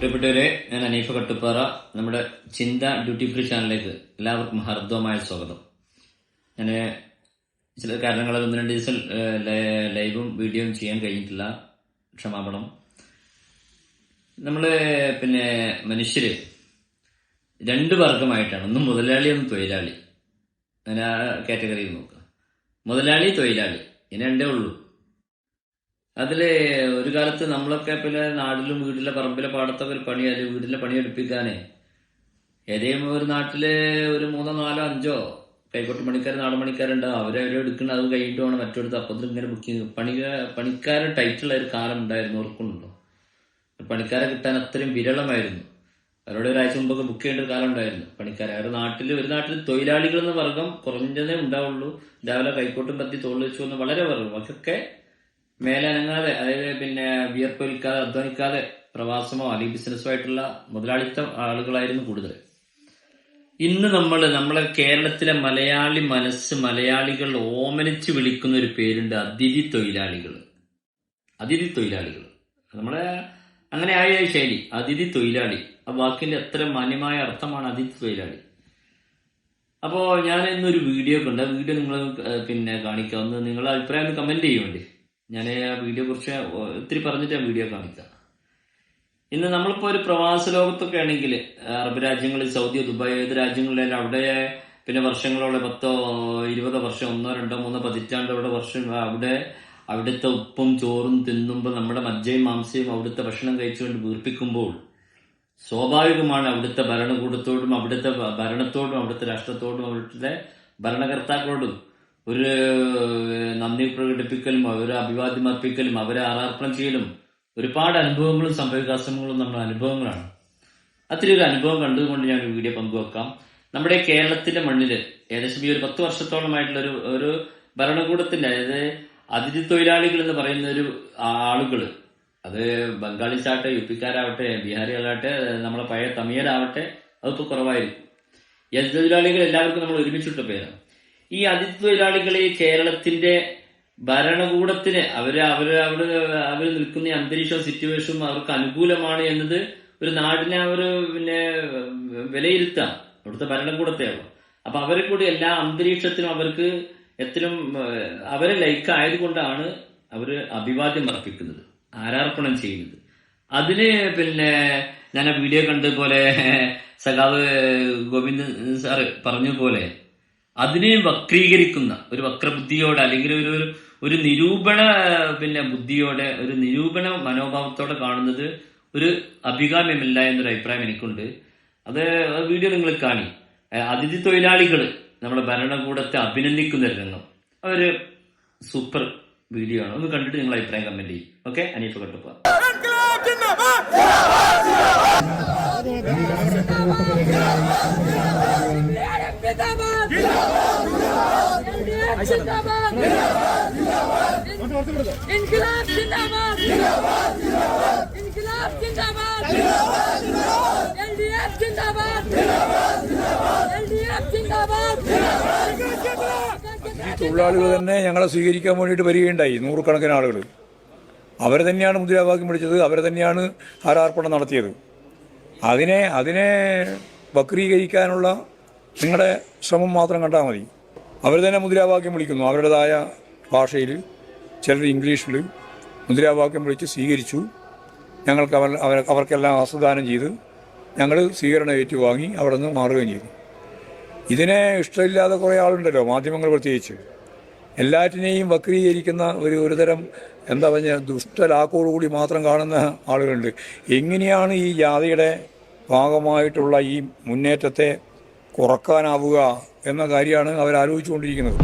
പ്രിയപ്പെട്ടവരെ, ഞാൻ അനീഫ് കട്ടുപ്പാറ. നമ്മുടെ ചിന്ത ഡ്യൂട്ടി ഫ്രീ ചാനലിലേക്ക് എല്ലാവർക്കും ഹർദ്ദവമായ സ്വാഗതം. ഞാൻ ചില കാരണങ്ങളാൽ 1-2 ദിവസം ലൈവും വീഡിയോയും ചെയ്യാൻ കഴിഞ്ഞിട്ടില്ല, ക്ഷമാപണം. നമ്മള് മനുഷ്യര് 2 വർഗമായിട്ടാണ്. ഒന്ന് മുതലാളി, ഒന്ന് തൊഴിലാളി. അങ്ങനെ ആ കാറ്റഗറിയിൽ നോക്കുക. മുതലാളി, തൊഴിലാളി, ഇനി 2 ഉള്ളൂ. അതില് ഒരു കാലത്ത് നമ്മളൊക്കെ നാട്ടിലും വീട്ടിലെ പറമ്പിലെ പാടത്തൊക്കെ ഒരു പണി, അല്ലെങ്കിൽ വീട്ടിലെ പണി എടുപ്പിക്കാനേ ഏതെങ്കിലും ഒരു നാട്ടില് ഒരു 3, 4, 5 കൈക്കോട്ട് പണിക്കാർ, നാടൻ പണിക്കാരുണ്ടാവും. അവരെ എടുക്കണം, അത് കഴിഞ്ഞിട്ട് വേണം മറ്റൊരു അപ്പത്തിൽ ഇങ്ങനെ ബുക്കിംഗ്. പണിക്കാരെ ടൈറ്റുള്ള ഒരു കാലം ഉണ്ടായിരുന്നു, ഓർക്കുന്നുണ്ടോ? പണിക്കാരെ കിട്ടാൻ അത്രയും വിരളമായിരുന്നു. അവരോട് ഒരാഴ്ച മുമ്പൊക്കെ ബുക്ക് ചെയ്യേണ്ട ഒരു കാലം ഉണ്ടായിരുന്നു പണിക്കാരെ. ഒരു നാട്ടിൽ തൊഴിലാളികൾ എന്ന വർഗം കുറഞ്ഞതേ ഉണ്ടാവുള്ളൂ. രാവിലെ കൈക്കോട്ടും കത്തി തോളിൽ വെച്ചു വന്ന് വളരെ വർഗം. അതൊക്കെ മേലനങ്ങാതെ, അതായത് വിയർപ്പൊലിക്കാതെ, അധ്വാനിക്കാതെ പ്രവാസമോ അല്ലെങ്കിൽ ബിസിനസ്സോ ആയിട്ടുള്ള മുതലാളിത്ത ആളുകളായിരുന്നു കൂടുതൽ. ഇന്ന് നമ്മളെ കേരളത്തിലെ മലയാളി മനസ്സ്, മലയാളികൾ ഓമനിച്ച് വിളിക്കുന്ന ഒരു പേരുണ്ട്, അതിഥി തൊഴിലാളികൾ. അതിഥി തൊഴിലാളികൾ നമ്മളെ അങ്ങനെ ആയ ശൈലി, അതിഥി തൊഴിലാളി. ആ വാക്കിന്റെ എത്ര മാന്യമായ അർത്ഥമാണ് അതിഥി തൊഴിലാളി. അപ്പോ ഞാൻ ഇന്നൊരു വീഡിയോ കണ്ട്, ആ വീഡിയോ നിങ്ങൾ കാണിക്കാവുന്ന നിങ്ങളുടെ അഭിപ്രായം കമന്റ് ചെയ്യുന്നുണ്ട്. ഞാൻ ആ വീഡിയോ കുറിച്ച് ഒത്തിരി പറഞ്ഞിട്ട് ആ വീഡിയോ കാണിക്കാം. ഇന്ന് നമ്മളിപ്പോ ഒരു പ്രവാസ ലോകത്തൊക്കെ ആണെങ്കിൽ, അറബ് രാജ്യങ്ങളിൽ, സൗദി, ദുബായ്, ഏത് രാജ്യങ്ങളിലും അവിടെ വർഷങ്ങളോടെ 10, 20 വർഷം, 1, 2, 3 പതിറ്റാണ്ടോടെ വർഷം അവിടുത്തെ ഉപ്പും ചോറും തിന്നുമ്പോൾ നമ്മുടെ മജ്ജയും മാംസയും അവിടുത്തെ ഭക്ഷണം കഴിച്ചുകൊണ്ട് വീർപ്പിക്കുമ്പോൾ സ്വാഭാവികമാണ് അവിടുത്തെ ഭരണകൂടത്തോടും, അവിടുത്തെ ഭരണത്തോടും, അവിടുത്തെ രാഷ്ട്രത്തോടും, അവിടുത്തെ ഭരണകർത്താക്കളോടും ഒരു നന്ദി പ്രകടിപ്പിക്കലും, അവരെ അഭിവാദ്യം അർപ്പിക്കലും, അവരെ ആരാർപ്പണം ചെയ്യലും, ഒരുപാട് അനുഭവങ്ങളും സംഭവവികാസങ്ങളും നമ്മുടെ അനുഭവങ്ങളാണ്. അത്തിരി ഒരു അനുഭവം കണ്ടുകൊണ്ട് ഞാൻ ഒരു വീഡിയോ പങ്കുവെക്കാം. നമ്മുടെ കേരളത്തിന്റെ മണ്ണില് ഏകദേശം ഈ ഒരു 10 വർഷത്തോളമായിട്ടുള്ള ഒരു ഭരണകൂടത്തിന്റെ, അതായത് അതിഥി തൊഴിലാളികൾ എന്ന് പറയുന്ന ഒരു ആളുകള്, അത് ബംഗാളീസ് ആവട്ടെ, യുപിക്കാരാവട്ടെ, ബീഹാരികളാവട്ടെ, നമ്മളെ പഴയ തമിഴരാവട്ടെ, അതിപ്പോ കുറവായിരിക്കും. ഈ അതിഥി തൊഴിലാളികൾ എല്ലാവർക്കും നമ്മൾ ഒരുമിച്ചിട്ട പേരാണ്. ഈ അതിഥി തൊഴിലാളികളെ കേരളത്തിന്റെ ഭരണകൂടത്തിന് അവര് നിൽക്കുന്ന അന്തരീക്ഷവും സിറ്റുവേഷനും അവർക്ക് അനുകൂലമാണ് എന്നത് ഒരു നാടിനെ വിലയിരുത്താം, അവിടുത്തെ ഭരണകൂടത്തെ. അപ്പൊ അവരെ കൂടി എല്ലാ അന്തരീക്ഷത്തിനും അവർക്ക് എത്രയും അവരെ ലൈക്ക് ആയതുകൊണ്ടാണ് അവര് അഭിവാദ്യം അർപ്പിക്കുന്നത്, ആരാർപ്പണം ചെയ്യുന്നത്. അതിന് ഞാൻ ആ വീഡിയോ കണ്ടതുപോലെ സഖാവ് ഗോവിന്ദൻ സാറ് പറഞ്ഞതുപോലെ അതിനെ വക്രീകരിക്കുന്ന ഒരു വക്രബുദ്ധിയോടെ, അല്ലെങ്കിൽ ഒരു നിരൂപണ ബുദ്ധിയോടെ, ഒരു നിരൂപണ മനോഭാവത്തോടെ കാണുന്നത് ഒരു അഭികാമ്യമല്ല എന്നൊരു അഭിപ്രായം എനിക്കുണ്ട്. അത് വീഡിയോ നിങ്ങൾ കാണി. അതിഥി തൊഴിലാളികൾ നമ്മുടെ ഭരണകൂടത്തെ അഭിനന്ദിക്കുന്ന രംഗം ഒരു സൂപ്പർ വീഡിയോ ആണ്. ഒന്ന് കണ്ടിട്ട് നിങ്ങൾ അഭിപ്രായം കമന്റ് ചെയ്യും. ഓക്കെ, അനീഫ് കട്ടുപ്പാറ. തൊഴിലാളികൾ തന്നെ ഞങ്ങളെ സ്വീകരിക്കാൻ വേണ്ടിയിട്ട് വരികയുണ്ടായി, 100 കണക്കിന് ആളുകൾ. അവരെ തന്നെയാണ് മുദ്രാവാക്യം വിളിച്ചത്, അവരെ തന്നെയാണ് ഹാരാർപ്പണം നടത്തിയത്. അതിനെ വക്രീകരിക്കാനുള്ള നിങ്ങളുടെ ശ്രമം മാത്രം കണ്ടാൽ മതി. അവർ തന്നെ മുദ്രാവാക്യം വിളിക്കുന്നു, അവരുടേതായ ഭാഷയിൽ, ചിലർ ഇംഗ്ലീഷിൽ മുദ്രാവാക്യം വിളിച്ച് സ്വീകരിച്ചു. ഞങ്ങൾക്ക് അവർക്കെല്ലാം ഹസ്തദാനം ചെയ്ത് ഞങ്ങൾ സ്വീകരണം ഏറ്റുവാങ്ങി അവിടെ നിന്ന് മാറുകയും ചെയ്തു. ഇതിനെ ഇഷ്ടമില്ലാതെ കുറേ ആളുണ്ടല്ലോ, മാധ്യമങ്ങൾ പ്രത്യേകിച്ച്. എല്ലാറ്റിനെയും വക്രീകരിക്കുന്ന ഒരുതരം എന്താ പറഞ്ഞ ദുഷ്ടലാക്കോടുകൂടി മാത്രം കാണുന്ന ആളുകളുണ്ട്. എങ്ങനെയാണ് ഈ ജാതിയുടെ ഭാഗമായിട്ടുള്ള ഈ മുന്നേറ്റത്തെ കുറക്കാനാവുക എന്ന കാര്യമാണ് അവരാലോചിച്ചുകൊണ്ടിരിക്കുന്നത്.